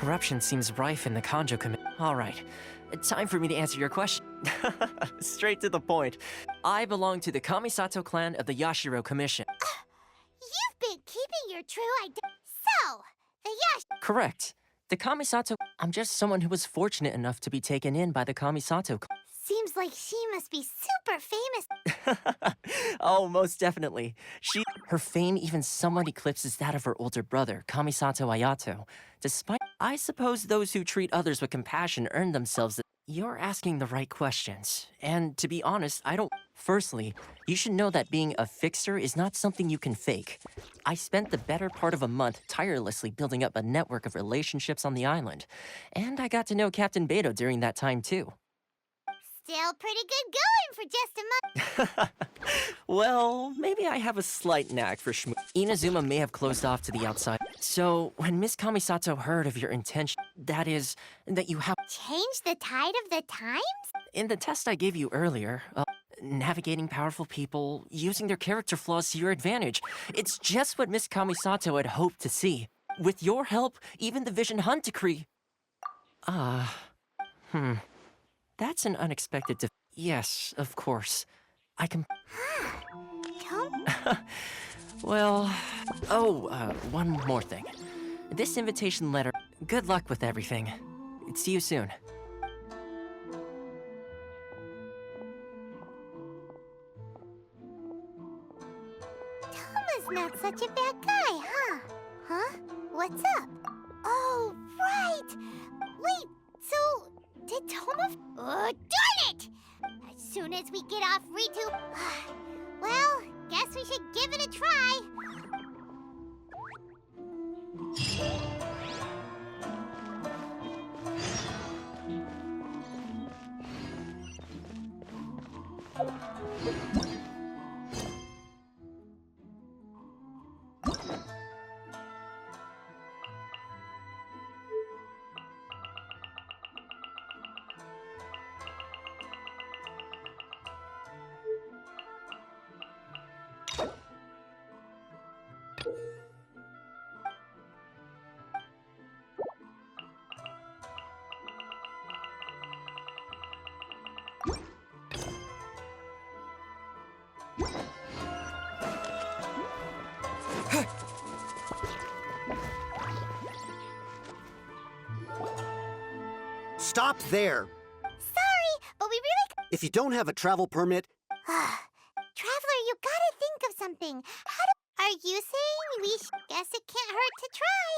Corruption seems rife in the Kanjo community. Alright, time for me to answer your question. Straight to the point. I belong to the Kamisato clan of the Yashiro Commission. You've been keeping your true identity. So, the Correct. The Kamisato... I'm just someone who was fortunate enough to be taken in by the Kamisato clan. Seems like she must be super famous. Oh, most definitely. Her fame even somewhat eclipses that of her older brother, Kamisato Ayato. Despite... I suppose those who treat others with compassion earn themselves the... You're asking the right questions. And to be honest, I don't... Firstly, you should know that being a fixer is not something you can fake. I spent the better part of a month tirelessly building up a network of relationships on the island. And I got to know Captain Beto during that time too. Still pretty good going for just a month. Well, maybe I have a slight knack for Inazuma may have closed off to the outside. So, when Miss Kamisato heard of your intention, that is, that you have... Change the tide of the times? In the test I gave you earlier, navigating powerful people, using their character flaws to your advantage, it's just what Miss Kamisato had hoped to see. With your help, even the Vision Hunt decree... That's an unexpected Yes, of course. I can... Don't... Well... one more thing. This invitation letter... Good luck with everything. See you soon. Toma's not such a bad guy, huh? Huh? What's up? Oh, right! Wait, so... Did Toma... Oh, darn it! As soon as we get off Ritu... Well, guess we should give it a try. Stop there! Sorry, but we really... If you don't have a travel permit... Traveler, you gotta think of something. How do... Are you saying we guess it can't hurt to try?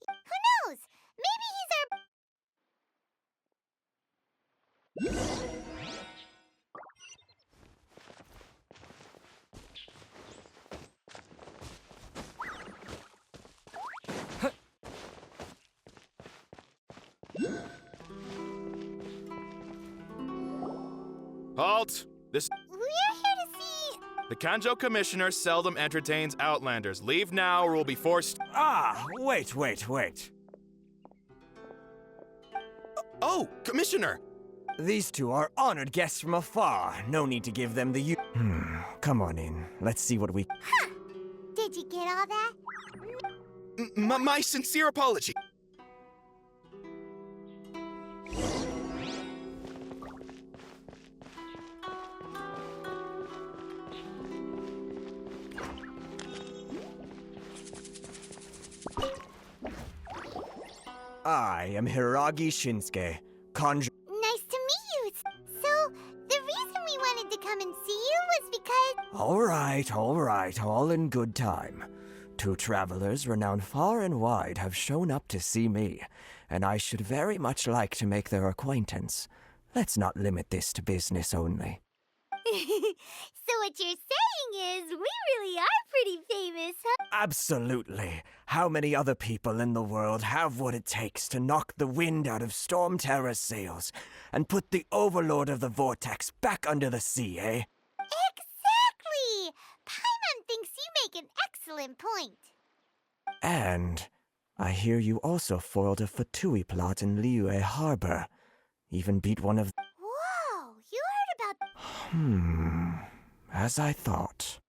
Who knows? Maybe he's our... Halt! We're here to see... The Kanjo Commissioner seldom entertains Outlanders. Leave now or we'll be forced... Wait. Oh, Commissioner! These two are honored guests from afar. No need to give them the Come on in. Let's see what we... Huh. Did you get all that? My sincere apology. I am Hiragi Shinsuke, Kanjo... Nice to meet you. So, the reason we wanted to come and see you was because... All right, all in good time. Two travelers renowned far and wide have shown up to see me, and I should very much like to make their acquaintance. Let's not limit this to business only. So what you're saying is, we really are pretty famous, huh? Absolutely. How many other people in the world have what it takes to knock the wind out of Storm Terror's sails and put the Overlord of the Vortex back under the sea, eh? Exactly! Paimon thinks you make an excellent point. And I hear you also foiled a Fatui plot in Liyue Harbor. Even beat one of... Whoa, you heard about... As I thought.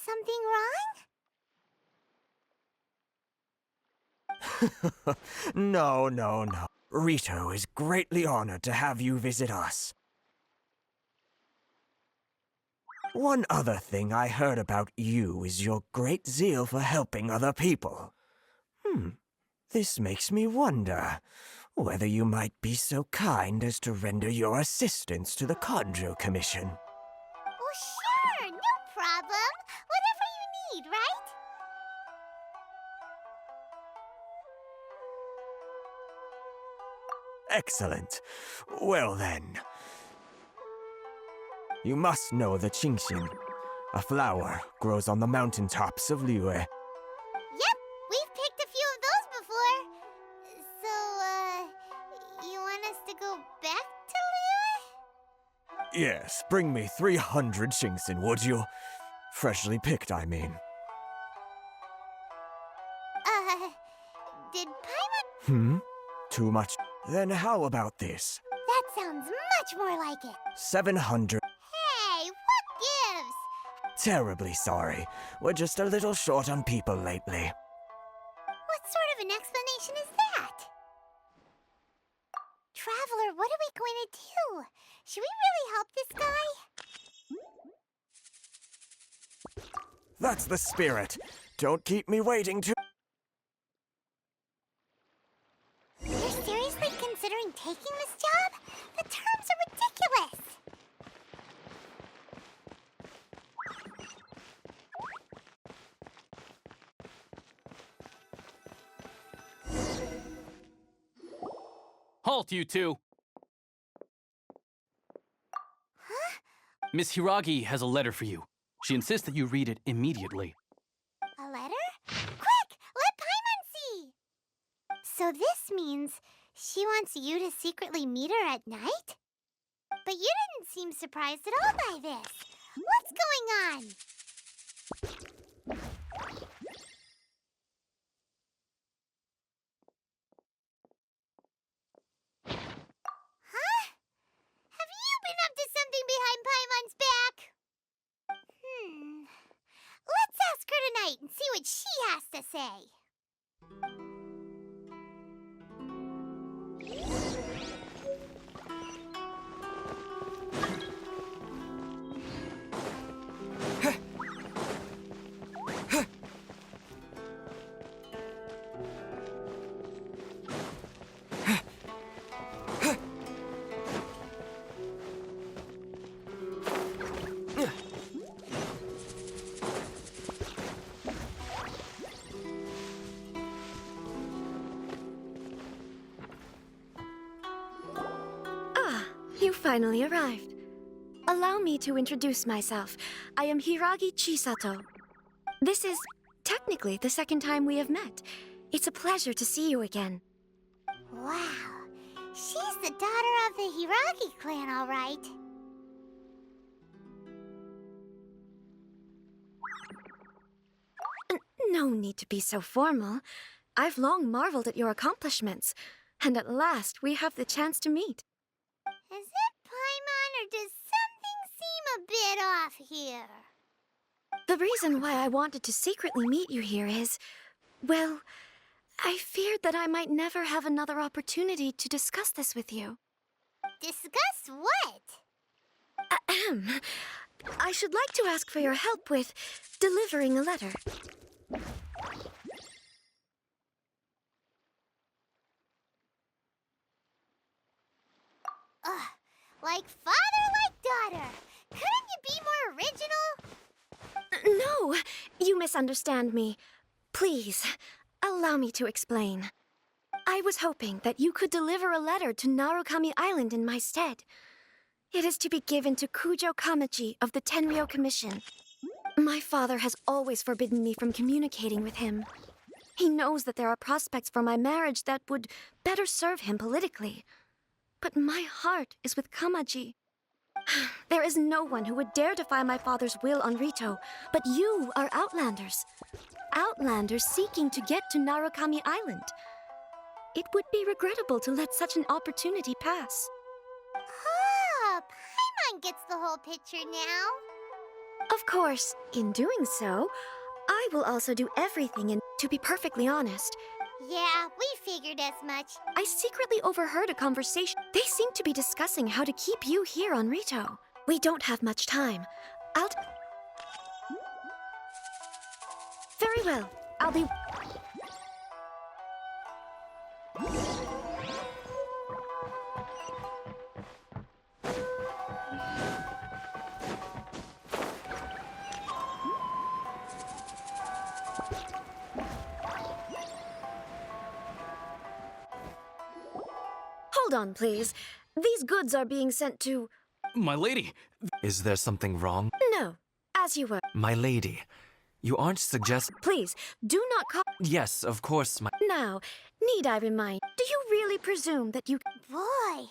Some something wrong? No. Rito is greatly honored to have you visit us. One other thing I heard about you is your great zeal for helping other people. This makes me wonder whether you might be so kind as to render your assistance to the Conjo Commission. Well, sure, no problem. Whatever you need, right? Excellent. Well then. You must know the Genshin. A flower grows on the mountaintops of Liyue. Yep, we've picked a few of those before. So, you want us to go back to Liyue? Yes, bring me 300 Genshin, would you? Freshly picked, I mean. Did Paimon... Too much? Then how about this? That sounds much more like it. 700. Hey, what gives? Terribly sorry. We're just a little short on people lately. What sort of an explanation is that? Traveler, what are we going to do? Should we really help this guy? That's the spirit. Don't keep me waiting too. You're seriously considering taking this job? The terms are ridiculous. Halt, you two! Huh? Miss Hiragi has a letter for you. She insists that you read it immediately. A letter? Quick! Let Paimon see! So this means she wants you to secretly meet her at night? But you didn't seem surprised at all by this. What's going on? Huh? Have you been up to something behind Paimon's back? Let's ask her tonight and see what she has to say. You finally arrived. Allow me to introduce myself. I am Hiragi Chisato. This is technically the second time we have met. It's a pleasure to see you again. Wow, she's the daughter of the Hiragi clan, all right. No need to be so formal. I've long marveled at your accomplishments, and at last we have the chance to meet. Is it Paimon, or does something seem a bit off here? The reason why I wanted to secretly meet you here is, well, I feared that I might never have another opportunity to discuss this with you. Discuss what? Ahem. I should like to ask for your help with delivering a letter. Like father, like daughter. Couldn't you be more original? No, you misunderstand me. Please, allow me to explain. I was hoping that you could deliver a letter to Narukami Island in my stead. It is to be given to Kujo Kamachi of the Tenryou Commission. My father has always forbidden me from communicating with him. He knows that there are prospects for my marriage that would better serve him politically. But my heart is with Kamaji. There is no one who would dare defy my father's will on Rito, but you are Outlanders. Outlanders seeking to get to Narukami Island. It would be regrettable to let such an opportunity pass. Oh, Paimon gets the whole picture now. Of course, in doing so, I will also do everything to be perfectly honest. Yeah, we figured as much. I secretly overheard a conversation. They seem to be discussing how to keep you here on Rito. We don't have much time. Very well. I'll be... Hold on, please. These goods are being sent to... My lady! Is there something wrong? No, as you were. My lady, you aren't suggesting... Please, do not call... Yes, of course, my... Now, need I remind... Do you really presume that you... Boy,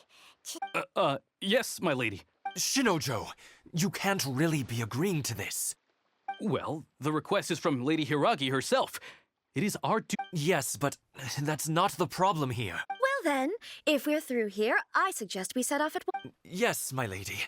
Yes, my lady. Shinojo, you can't really be agreeing to this. Well, the request is from Lady Hiragi herself. It is our Yes, but that's not the problem here. Well then, if we're through here, I suggest we set off at once. Yes, my lady.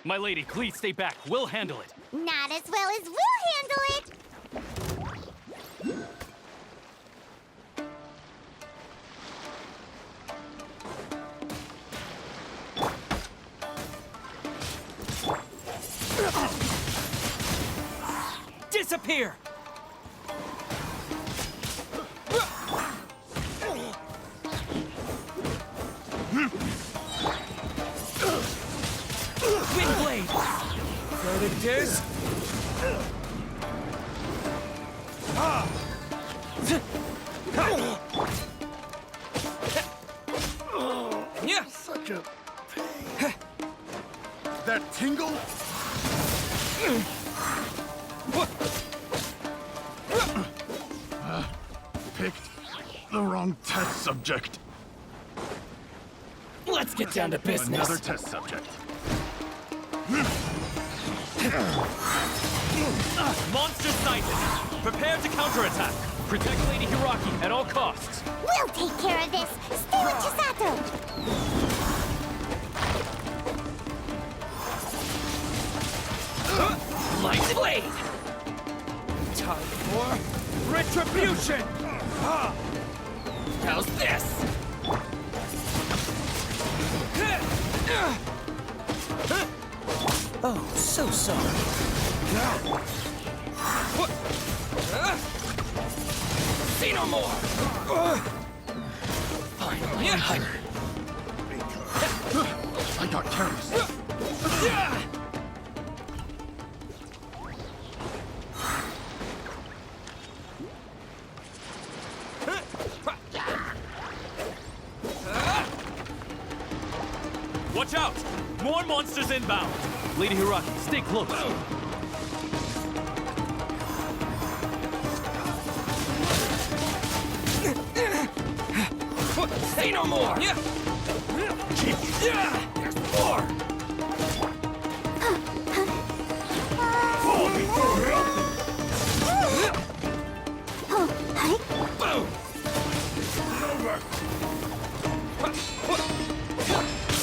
My lady, please stay back. We'll handle it. not as well as we'll handle it. Disappear! Windblade! There it is. Yeah! Such a pain. That tingle? Picked the wrong test subject. Let's get down to business. Another test subject. Monster sighted! Prepare to counterattack! Protect Lady Hiraki at all costs! We'll take care of this. Stay with Chisato. Light blade! Time for retribution! How's this? Oh, so sorry. See no more! Finally, I got careless. Watch out! More monsters inbound! Lady Hiraki, stay close. Say no more! There's more! Boom!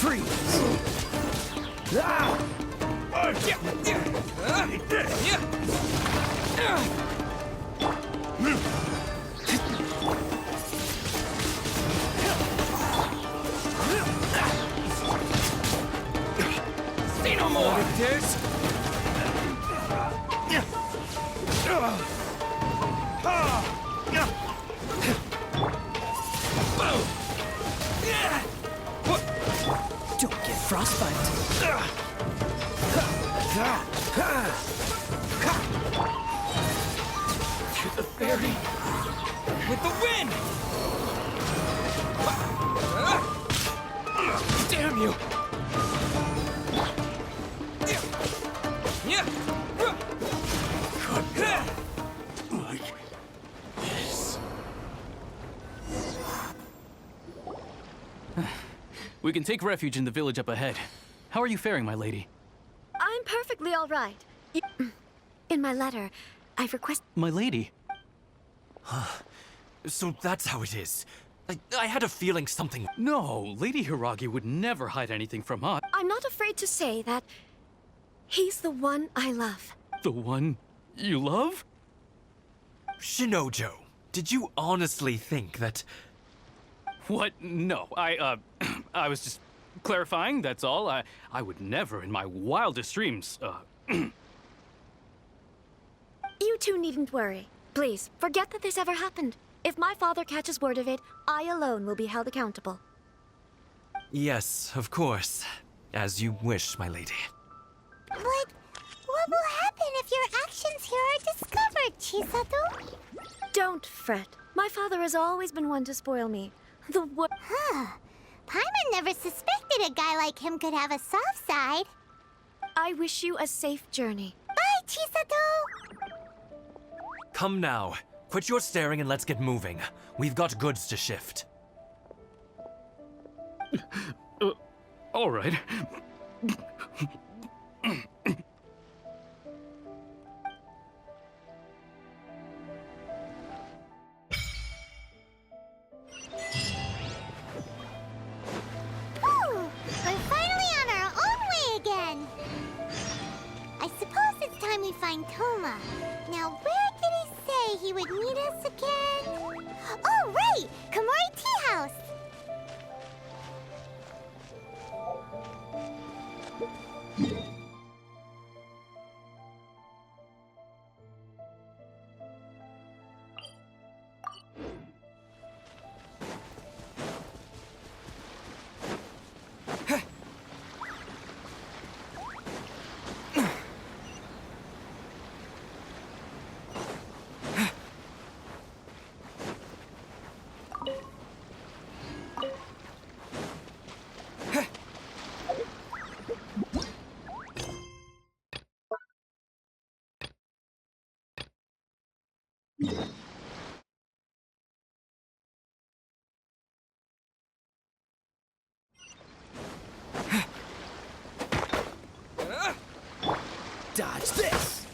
Freeze! Say no more! It is. Don't get frostbite. To the fairy with the wind! Damn you! Like this. We can take refuge in the village up ahead. How are you faring, my lady? perfectly all right. In my letter, I've requested... My lady. So that's how it is. I had a feeling something... No, Lady Hiragi would never hide anything from us. I'm not afraid to say that he's the one I love. The one you love? Shinojo, did you honestly think that... What? No, I was just clarifying, that's all. I would never in my wildest dreams, You two needn't worry. Please, forget that this ever happened. If my father catches word of it, I alone will be held accountable. Yes, of course. As you wish, my lady. But what will happen if your actions here are discovered, Chisato? Don't fret. My father has always been one to spoil me. Huh. Paimon never suspected a guy like him could have a soft side. I wish you a safe journey. Bye, Chisato! Come now. Quit your staring and let's get moving. We've got goods to shift. All right. Whew, we're finally on our own way again. I suppose it's time we find Toma. Now, where did he say he would meet us again? Oh, right! Komori Tea House! Dodge this!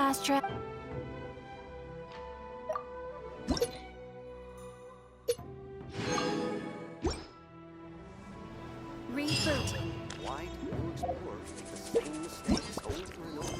fast track. Rebooting. Why do new explorers make the same mistakes over and over?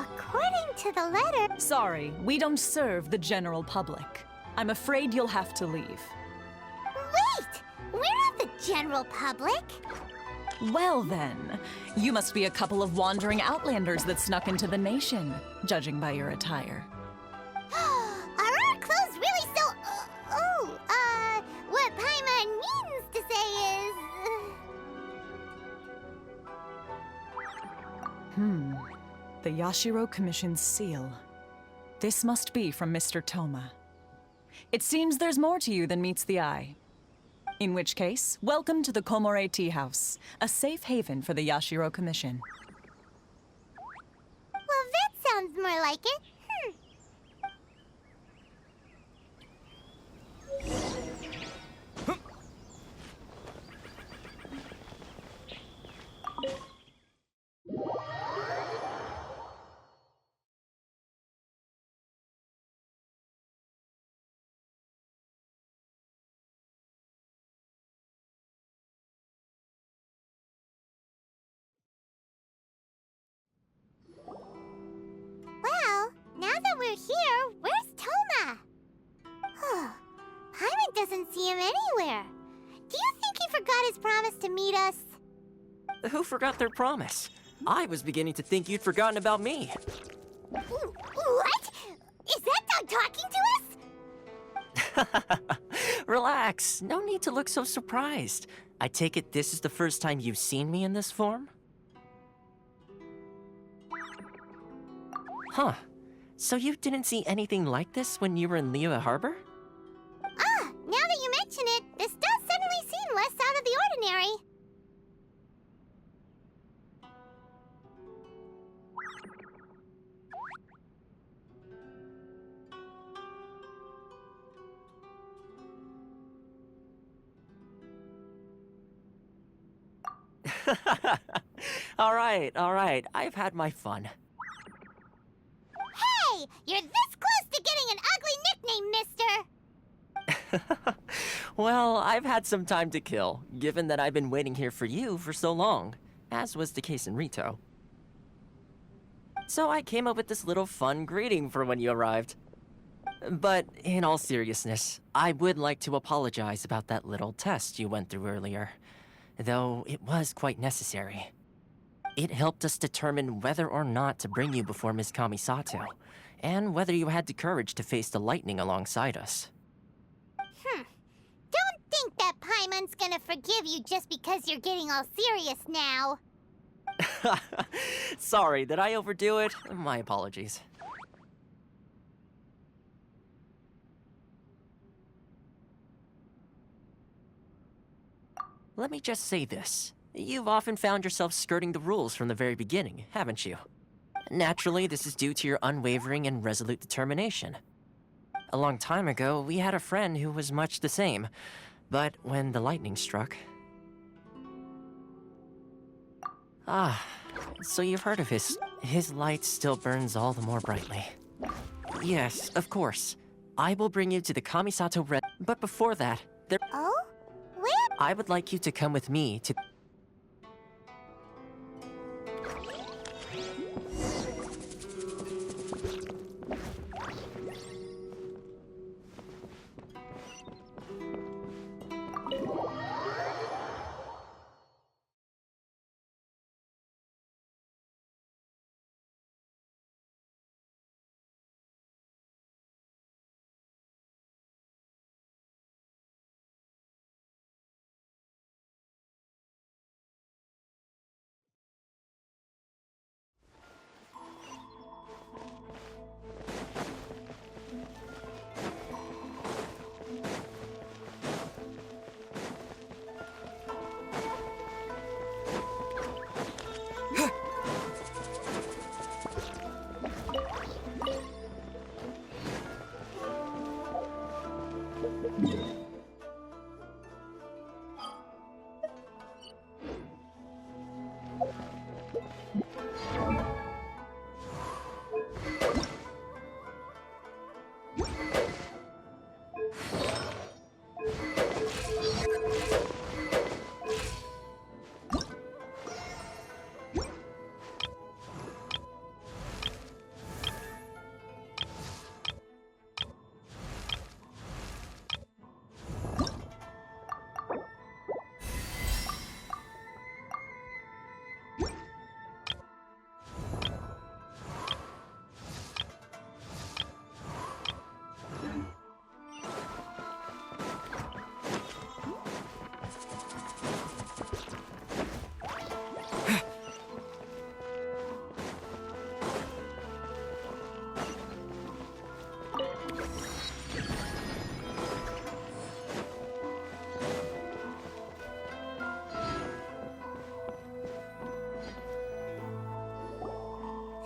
According to the letter... Sorry, we don't serve the general public. I'm afraid you'll have to leave. Wait! We're not the general public! Well then, you must be a couple of wandering outlanders that snuck into the nation, judging by your attire. Are our clothes really so... what Paimon means to say is... The Yashiro Commission's seal. This must be from Mr. Toma. It seems there's more to you than meets the eye. In which case, welcome to the Komore Tea House, a safe haven for the Yashiro Commission. Well, that sounds more like it. Well, now that we're here, where's Toma? Paimon doesn't see him anywhere. Do you think he forgot his promise to meet us? Who forgot their promise? I was beginning to think you'd forgotten about me. What? Is that dog talking to us? Relax. No need to look so surprised. I take it this is the first time you've seen me in this form? Huh. So you didn't see anything like this when you were in Liyue Harbor? Now that you mention it, this does suddenly seem less out of the ordinary. All right. I've had my fun. Hey! You're this close to getting an ugly nickname, mister! Well, I've had some time to kill, given that I've been waiting here for you for so long, as was the case in Rito. So I came up with this little fun greeting for when you arrived. But in all seriousness, I would like to apologize about that little test you went through earlier. though it was quite necessary. It helped us determine whether or not to bring you before Ms. Kamisato, and whether you had the courage to face the lightning alongside us. Don't think that Paimon's gonna forgive you just because you're getting all serious now. Sorry, did I overdo it? My apologies. Let me just say this. You've often found yourself skirting the rules from the very beginning, haven't you? Naturally, this is due to your unwavering and resolute determination. A long time ago, we had a friend who was much the same, but when the lightning struck... Ah, so you've heard of his light still burns all the more brightly. Yes, of course. I will bring you to the Kamisato Red... But before that, Oh? Where? I would like you to come with me to...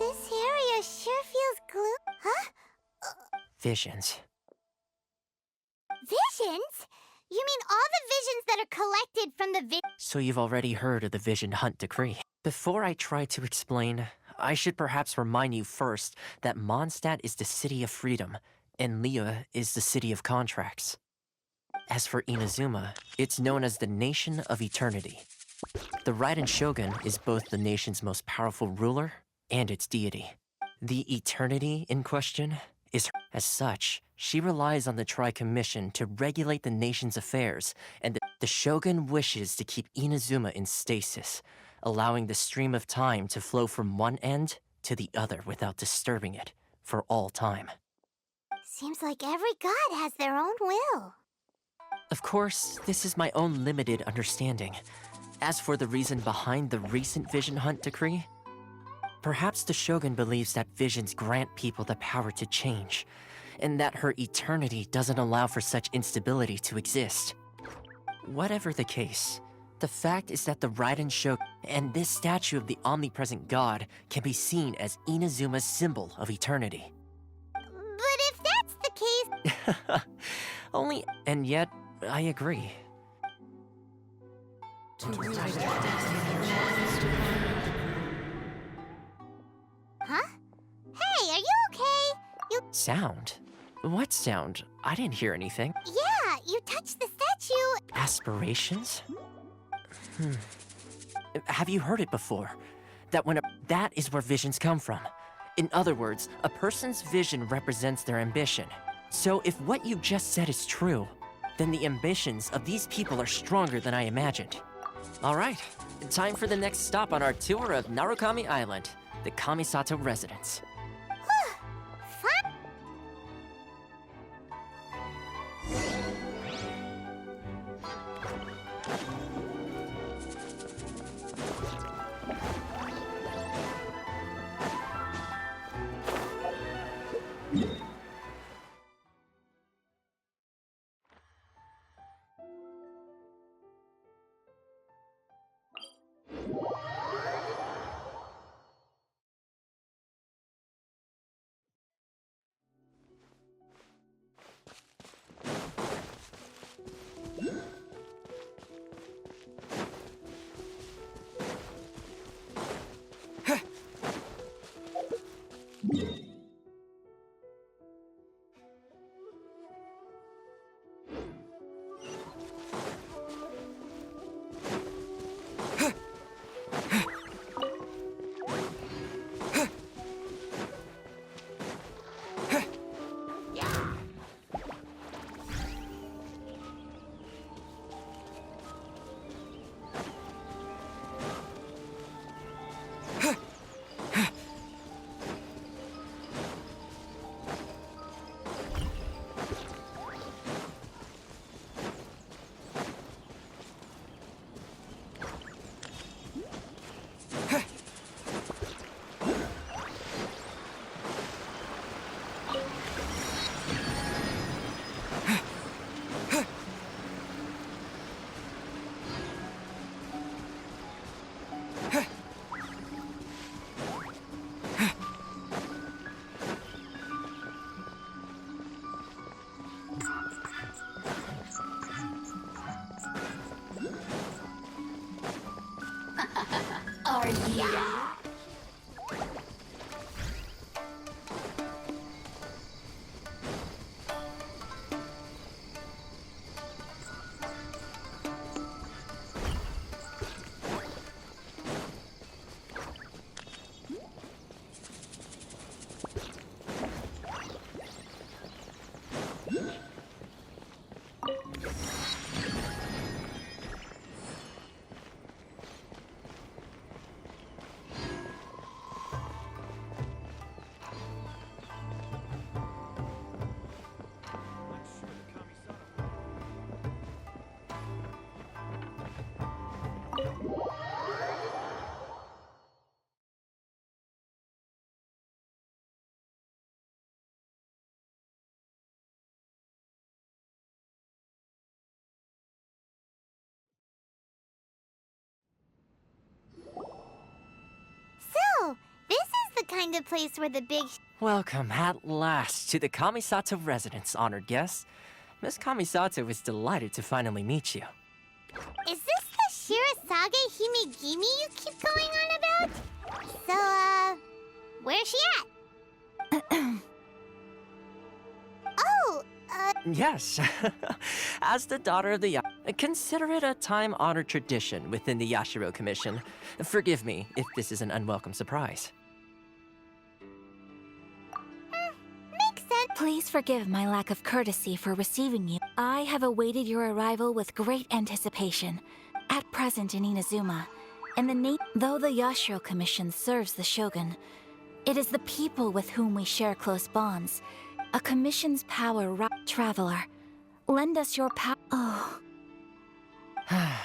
This area sure feels Huh? Visions. Visions? You mean all the visions that are collected from the So you've already heard of the Vision Hunt Decree. Before I try to explain, I should perhaps remind you first that Mondstadt is the city of freedom, and Liyue is the city of contracts. As for Inazuma, it's known as the Nation of Eternity. The Raiden Shogun is both the nation's most powerful ruler and its deity. The Eternity in question is her. As such, she relies on the Tri-Commission to regulate the nation's affairs, and the Shogun wishes to keep Inazuma in stasis, allowing the stream of time to flow from one end to the other without disturbing it for all time. Seems like every god has their own will. Of course, this is my own limited understanding. As for the reason behind the recent Vision Hunt Decree, perhaps the Shogun believes that visions grant people the power to change, and that her eternity doesn't allow for such instability to exist. Whatever the case, the fact is that the Raiden Shogun and this statue of the omnipresent god can be seen as Inazuma's symbol of eternity. But if that's the case... And yet, I agree. Huh? Hey, are you okay? Sound? What sound? I didn't hear anything. Yeah, you touched the statue. Aspirations? Have you heard it before? That is where visions come from. In other words, a person's vision represents their ambition. So if what you just said is true, then the ambitions of these people are stronger than I imagined. All right, time for the next stop on our tour of Narukami Island, the Kamisato residence. Fun. So, this is the kind of place where the big Welcome at last to the Kamisato residence, honored guests. Miss Kamisato is delighted to finally meet you. Is this the Shirazage Himegimi you keep going on about? So, where's she at? Oh, Yes, as the daughter of the consider it a time-honored tradition within the Yashiro Commission. Forgive me if this is an unwelcome surprise. makes sense. Please forgive my lack of courtesy for receiving you. I have awaited your arrival with great anticipation. At present in Inazuma, and though the Yashiro Commission serves the Shogun, it is the people with whom we share close bonds. A commission's power, traveler. Lend us your power. Oh.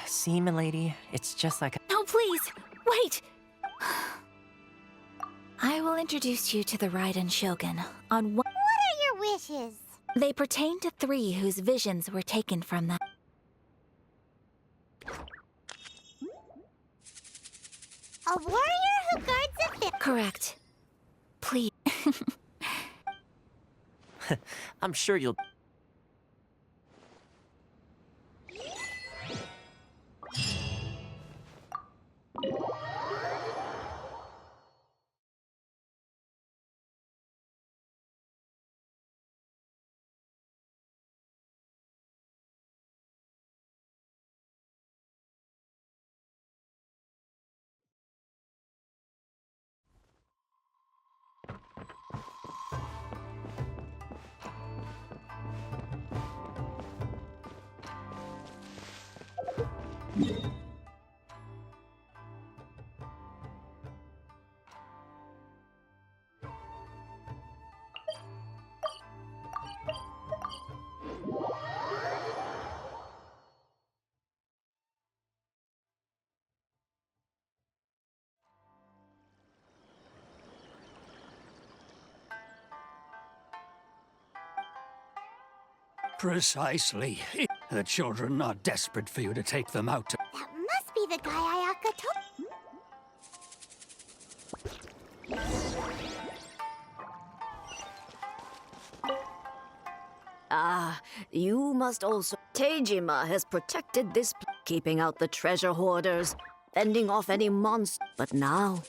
See, milady, it's just like No, please! Wait! I will introduce you to the Raiden Shogun on one. What are your wishes? They pertain to three whose visions were taken from them. A warrior who guards a village. Correct. Please. I'm sure you'll... Precisely. The children are desperate for you to take them out to... That must be the guy Ayaka told. Ah, you must also... Tejima has protected this keeping out the treasure hoarders, fending off any monster. But now,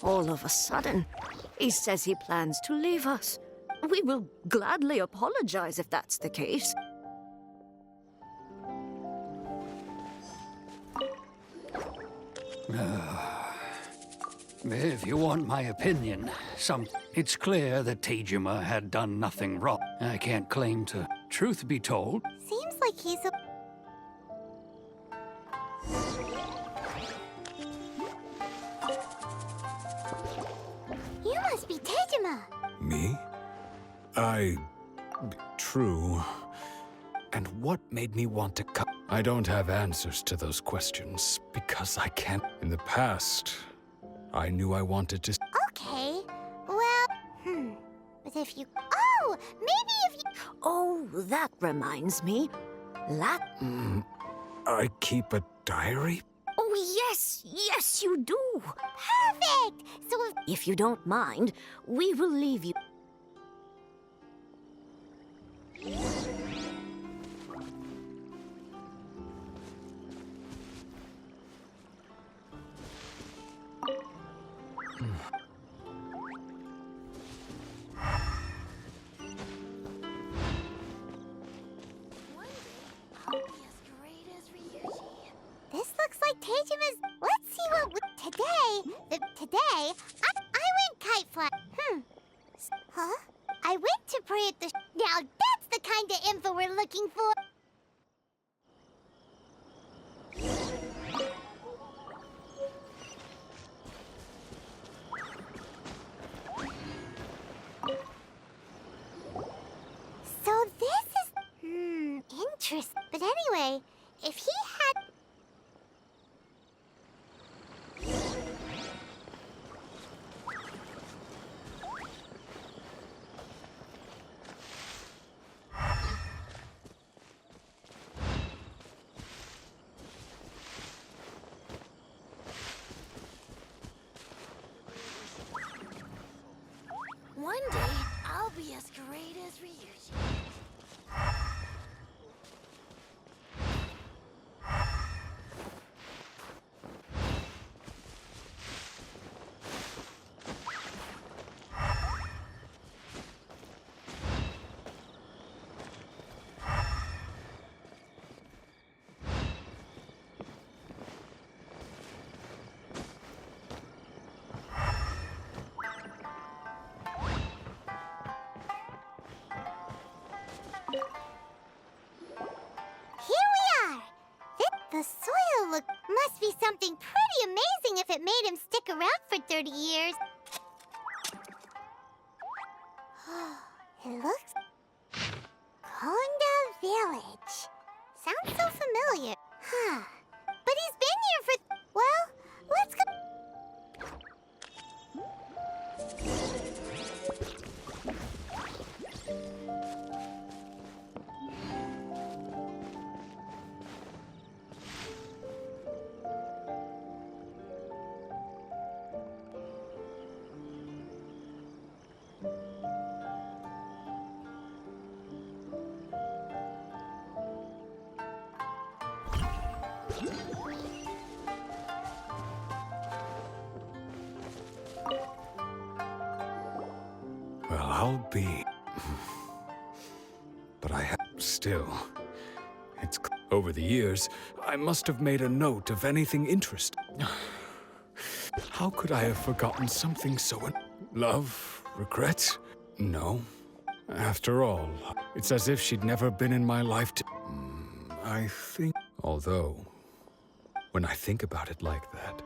all of a sudden, he says he plans to leave us. We will gladly apologize if that's the case. If you want my opinion, it's clear that Tejima had done nothing wrong. I can't claim to... Truth be told... Seems like he's a... You must be Tejima. Me? True. And what made me want to come? I don't have answers to those questions, because I can't. In the past, I knew I wanted to... Okay, well, but if you... Oh, maybe if you... Oh, that reminds me. I keep a diary? Oh, yes, you do. Perfect! So If you don't mind, we will leave you. This looks like Tejima's... Let's see what... Today, I went kite fly... Huh? I went to pray at the... Now that's the kind of info we're looking for. So this is... interesting. But anyway, if he had... One day, I'll be as great as Ryuji. The soil must be something pretty amazing if it made him stick around for 30 years. It looks... Konda Village. Sounds so familiar. Huh. But he's been here for... Well, let's go... Well, I'll be... But I have... Still... It's... Over the years, I must have made a note of anything interesting. How could I have forgotten something so... Love? Regret? No. After all, it's as if she'd never been in my life to... I think... Although... When I think about it like that...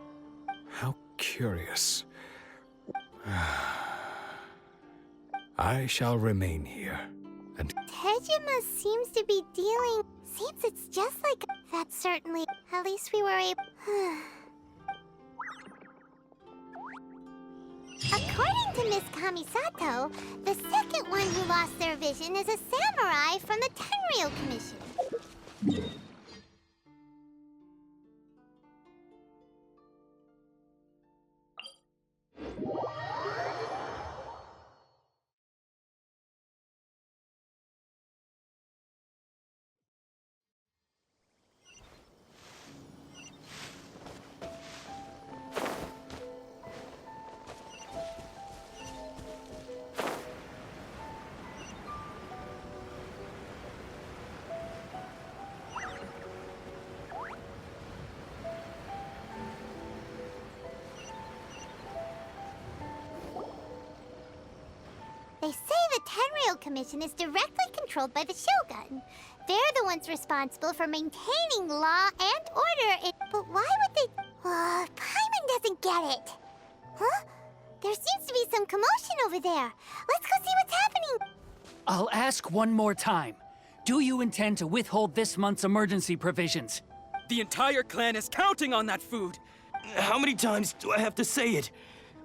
How curious... I shall remain here, and... Tejima seems to be dealing... Seems it's just like... That certainly... At least we were able... According to Miss Kamisato, the second one who lost their vision is a samurai from the Tenryou Tenryou Commission. They say the Tenryou Commission is directly controlled by the Shogun. They're the ones responsible for maintaining law and order. But why would they... Paimon doesn't get it. Huh? There seems to be some commotion over there. Let's go see what's happening. I'll ask one more time. Do you intend to withhold this month's emergency provisions? The entire clan is counting on that food. How many times do I have to say it?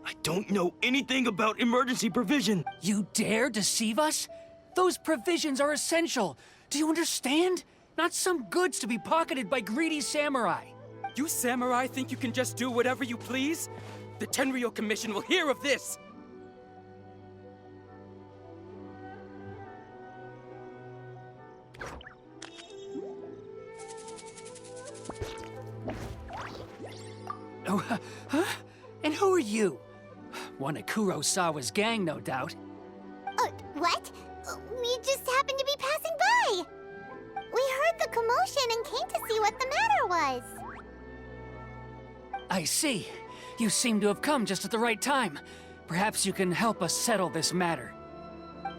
I don't know anything about emergency provision. You dare deceive us? Those provisions are essential. Do you understand? Not some goods to be pocketed by greedy samurai. You samurai think you can just do whatever you please? The Tenryou Commission will hear of this. Oh, huh? And who are you? One of Kurosawa's gang, no doubt. What? We just happened to be passing by. We heard the commotion and came to see what the matter was. I see. You seem to have come just at the right time. Perhaps you can help us settle this matter.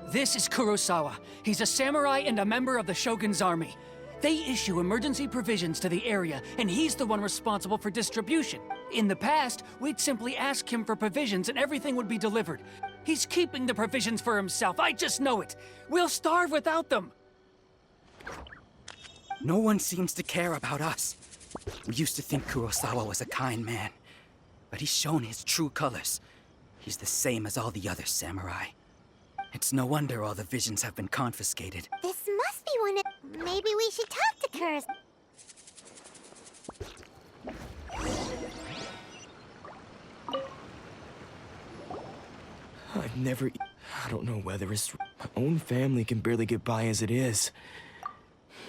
This is Kurosawa. He's a samurai and a member of the Shogun's army. They issue emergency provisions to the area, and he's the one responsible for distribution. In the past, we'd simply ask him for provisions and everything would be delivered. He's keeping the provisions for himself, I just know it. We'll starve without them. No one seems to care about us. We used to think Kurosawa was a kind man, but he's shown his true colors. He's the same as all the other samurai. It's no wonder all the visions have been confiscated. This must be one of... Maybe we should talk to Kurs. I've never... I don't know whether it's... My own family can barely get by as it is.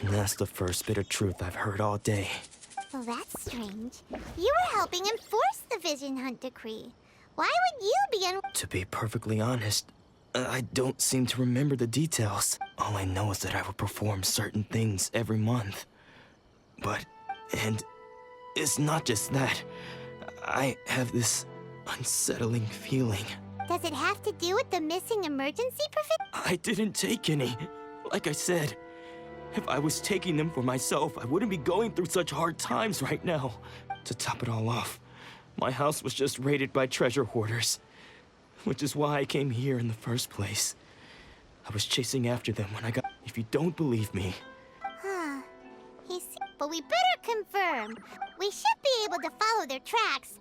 And that's the first bit of truth I've heard all day. Well, that's strange. You were helping enforce the Vision Hunt Decree. Why would you be in... To be perfectly honest, I don't seem to remember the details. All I know is that I would perform certain things every month. And it's not just that. I have this unsettling feeling. Does it have to do with the missing emergency provision? I didn't take any. Like I said, if I was taking them for myself, I wouldn't be going through such hard times right now. To top it all off, my house was just raided by treasure hoarders. Which is why I came here in the first place. I was chasing after them when I got... If you don't believe me... Huh. But we better confirm. We should be able to follow their tracks.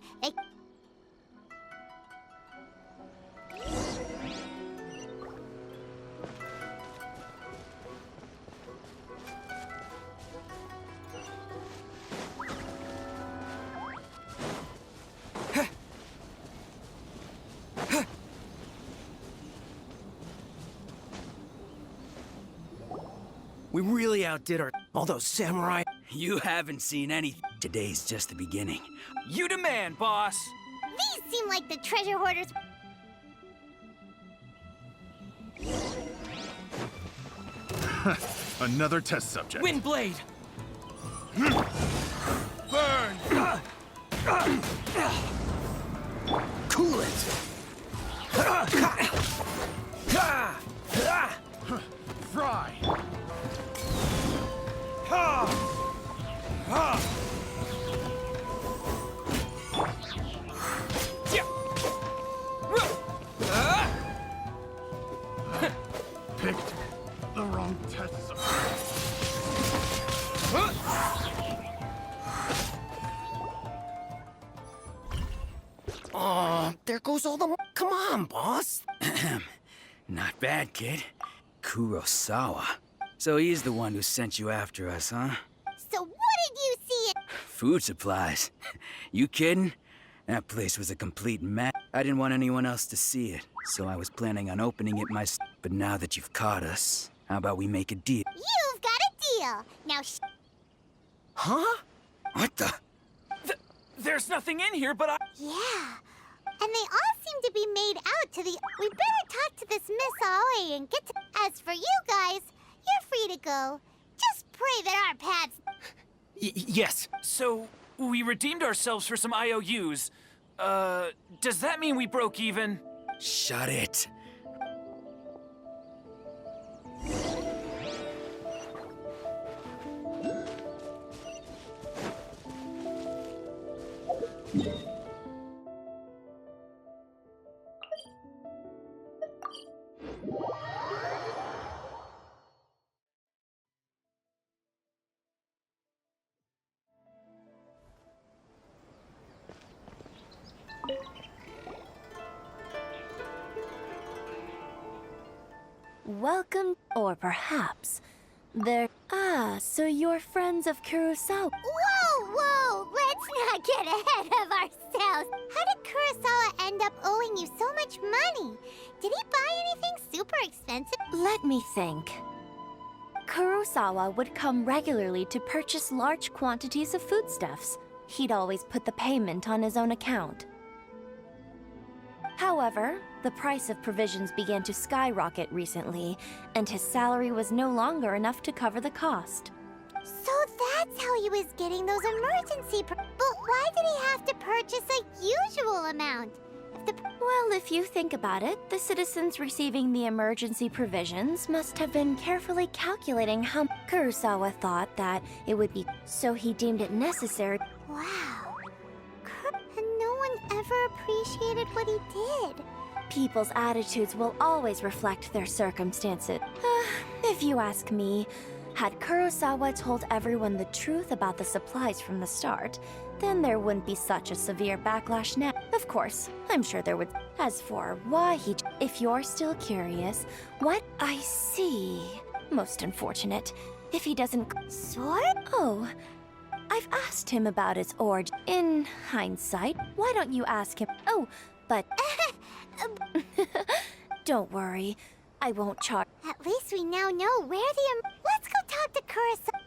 We really outdid all those samurai. You haven't seen anything. Today's just the beginning. You demand, boss! These seem like the treasure hoarders... Another test subject. Windblade! Burn! Cool it! Fry! Picked the wrong test subject. There goes all the... Come on, boss! Not bad, kid. Kurosawa. So he's the one who sent you after us, huh? So what did you see it? Food supplies. You kidding? That place was a complete mess. I didn't want anyone else to see it, so I was planning on opening it myself. But now that you've caught us, how about we make a deal? You've got a deal. Now Huh? What the? There's nothing in here, but I... Yeah. And they all seem to be made out to the... We better talk to this Miss Aoi and get to... As for you guys, you're free to go. Just pray that our paths... Yes. So, we redeemed ourselves for some IOUs. Does that mean we broke even? Shut it. Welcome, or perhaps they're... Ah, so you're friends of Kurosawa. Whoa! Let's not get ahead of ourselves. How did Kurosawa end up owing you so much money? Did he buy anything super expensive? Let me think. Kurosawa would come regularly to purchase large quantities of foodstuffs. He'd always put the payment on his own account. However, the price of provisions began to skyrocket recently, and his salary was no longer enough to cover the cost. So that's how he was getting those emergency But why did he have to purchase a usual amount? Well, if you think about it, the citizens receiving the emergency provisions must have been carefully calculating how Kurosawa thought that it would be, so he deemed it necessary. Wow. And no one ever appreciated what he did. People's attitudes will always reflect their circumstances. If you ask me, had Kurosawa told everyone the truth about the supplies from the start, then there wouldn't be such a severe backlash now. Of course, I'm sure there would. As for why he... If you're still curious, what... I see. Most unfortunate. If he doesn't... Sword? Oh, I've asked him about its origin. In hindsight, why don't you ask him... Oh, but... Don't worry. I won't charge... At least we now know where the... Let's go talk to Kurosawa.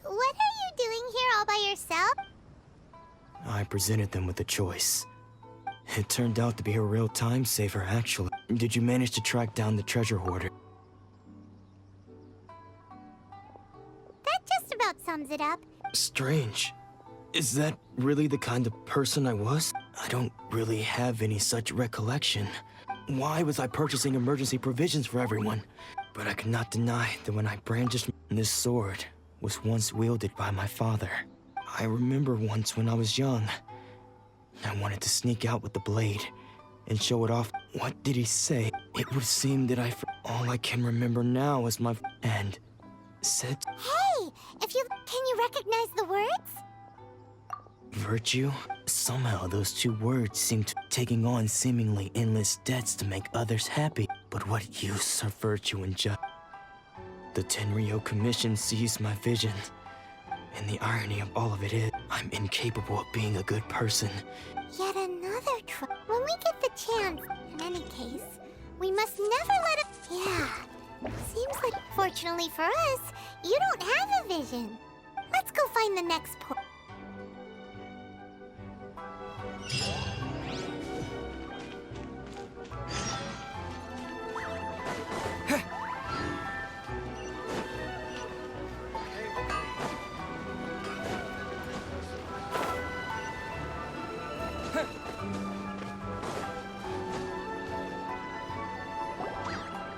What are you doing here all by yourself? I presented them with a choice. It turned out to be a real time saver, actually. Did you manage to track down the treasure hoarder? That just about sums it up. Strange. Is that really the kind of person I was? I don't really have any such recollection. Why was I purchasing emergency provisions for everyone? But I could not deny that when I brandished this sword was once wielded by my father. I remember once when I was young, I wanted to sneak out with the blade and show it off. What did he say? It would seem that all I can remember now is my and said... Hey! Can you recognize the words? Virtue? Somehow those two words seem to be taking on seemingly endless debts to make others happy. But what use are virtue and justice? The Tenryo Commission sees my vision. And the irony of all of it is, I'm incapable of being a good person. Yet another When we get the chance, in any case, we must never let it... Yeah. Seems like, fortunately for us, you don't have a vision. Let's go find the next port.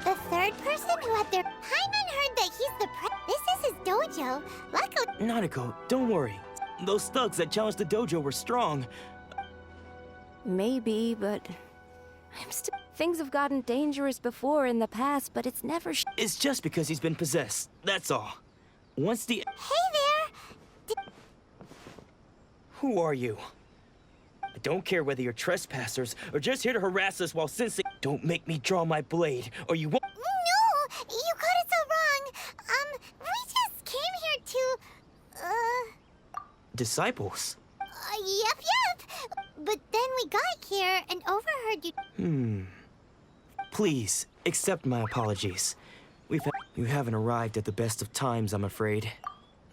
The third person who had their... Paimon heard that he's the This is his dojo. Luckily... Nanako, don't worry. Those thugs that challenged the dojo were strong. Maybe, but things have gotten dangerous before in the past, but it's never It's just because he's been possessed, that's all. Once the... Hey there! Who are you? I don't care whether you're trespassers or just here to harass us while Sensei... Don't make me draw my blade, or you won't... No! You got it so wrong. We just came here to... Disciples? Yep. But then we got here and overheard you... Please, accept my apologies. You haven't arrived at the best of times, I'm afraid.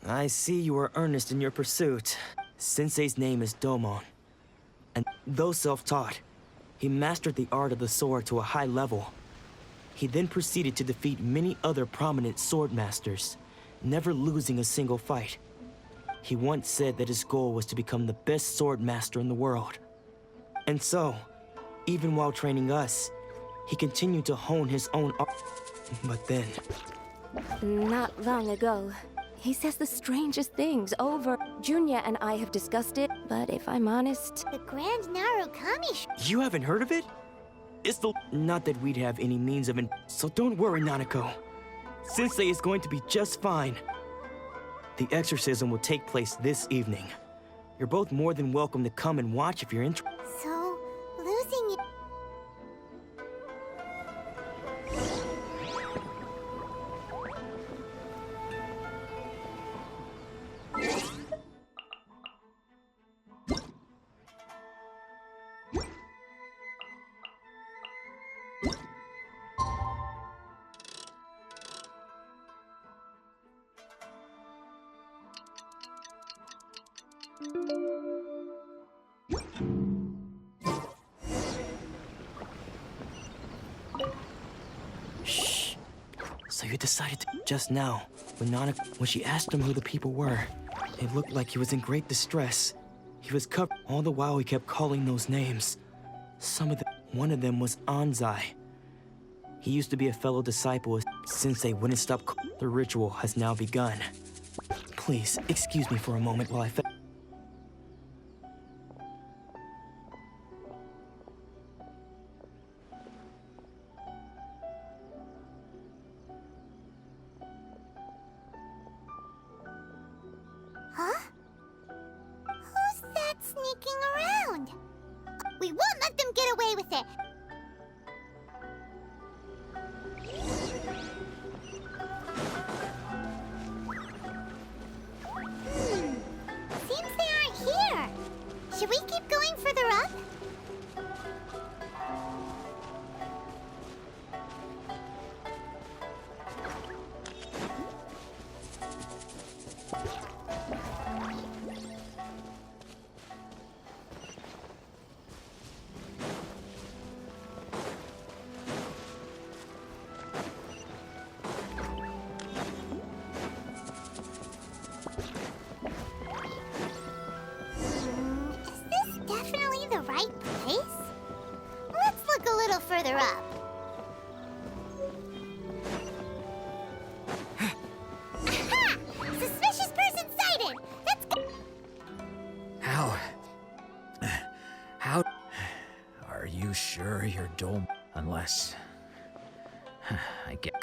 I see you are earnest in your pursuit. Sensei's name is Domon. And though self-taught, he mastered the art of the sword to a high level. He then proceeded to defeat many other prominent sword masters, never losing a single fight. He once said that his goal was to become the best sword master in the world. And so, even while training us, he continued to hone his own art. But then... Not long ago, he says the strangest things over. Junya and I have discussed it, but if I'm honest... The Grand Narukami... You haven't heard of it? It's the... Not that we'd have any means of... So don't worry, Nanako. Sensei is going to be just fine. The exorcism will take place this evening. You're both more than welcome to come and watch if you're interested. So, losing you... Shh. So you decided to... Just now, when she asked him who the people were, it looked like he was in great distress. He was covered. All the while he kept calling those names. One of them was Anzai. He used to be a fellow disciple. Sensei wouldn't stop. The ritual has now begun. Please, excuse me for a moment while I... Huh? Who's that sneaking around? We won't let them get away with it! Seems they aren't here. Should we keep going further up? Is this definitely the right place? Let's look a little further up. Aha! Suspicious person sighted! Let's go! How... Are you sure you're Dome? Unless... I get...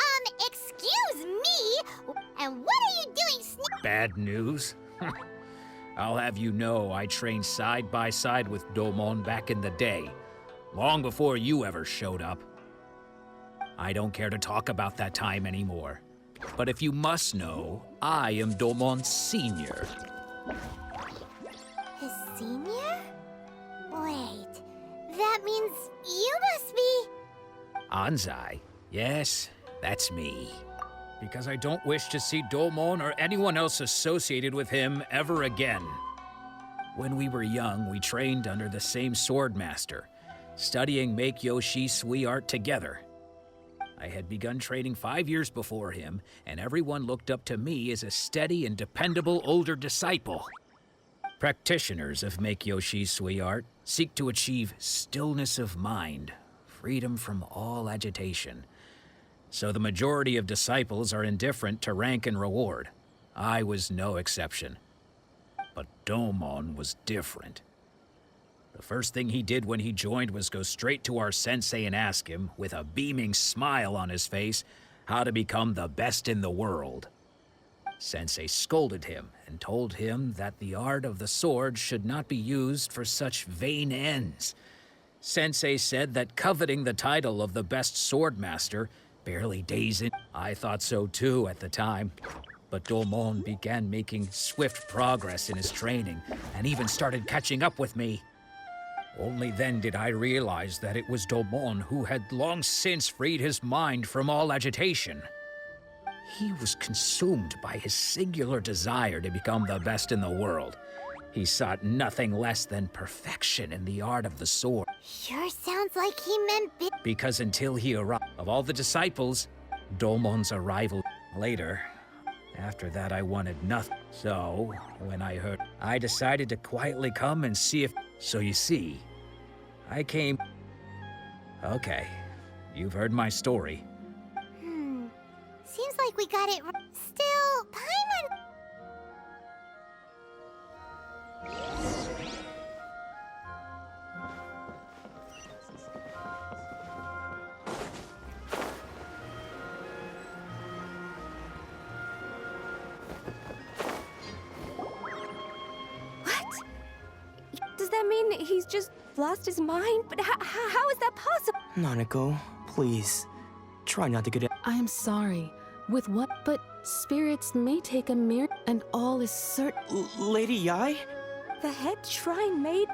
Excuse me? And what are you doing, Bad news? I'll have you know I trained side by side with Domon back in the day, long before you ever showed up. I don't care to talk about that time anymore. But if you must know, I am Domon's senior. His senior? Wait, that means you must be... Anzai? Yes, that's me. Because I don't wish to see Domon or anyone else associated with him ever again. When we were young, we trained under the same sword master, studying Make-Yoshi Sui art together. I had begun training 5 years before him, and everyone looked up to me as a steady and dependable older disciple. Practitioners of Make Yoshi Sui art seek to achieve stillness of mind, freedom from all agitation. So the majority of disciples are indifferent to rank and reward. I was no exception. But Domon was different. The first thing he did when he joined was go straight to our sensei and ask him, with a beaming smile on his face, how to become the best in the world. Sensei scolded him and told him that the art of the sword should not be used for such vain ends. Sensei said that coveting the title of the best sword master barely days in. I thought so too at the time. But Domon began making swift progress in his training and even started catching up with me. Only then did I realize that it was Domon who had long since freed his mind from all agitation. He was consumed by his singular desire to become the best in the world. He sought nothing less than perfection in the art of the sword. Sure sounds like he meant Because until he arrived, of all the disciples, Domon's arrival later. After that, I wanted nothing. So, when I heard, I decided to quietly come and see if... So you see, I came... Okay, you've heard my story. Seems like we got it Still, Paimon... Does that mean he's just lost his mind? But how is that possible? Nanako, please. Try not to get it. I'm sorry. With what? But spirits may take a mirror, and all is certain. Lady Yai? The head shrine made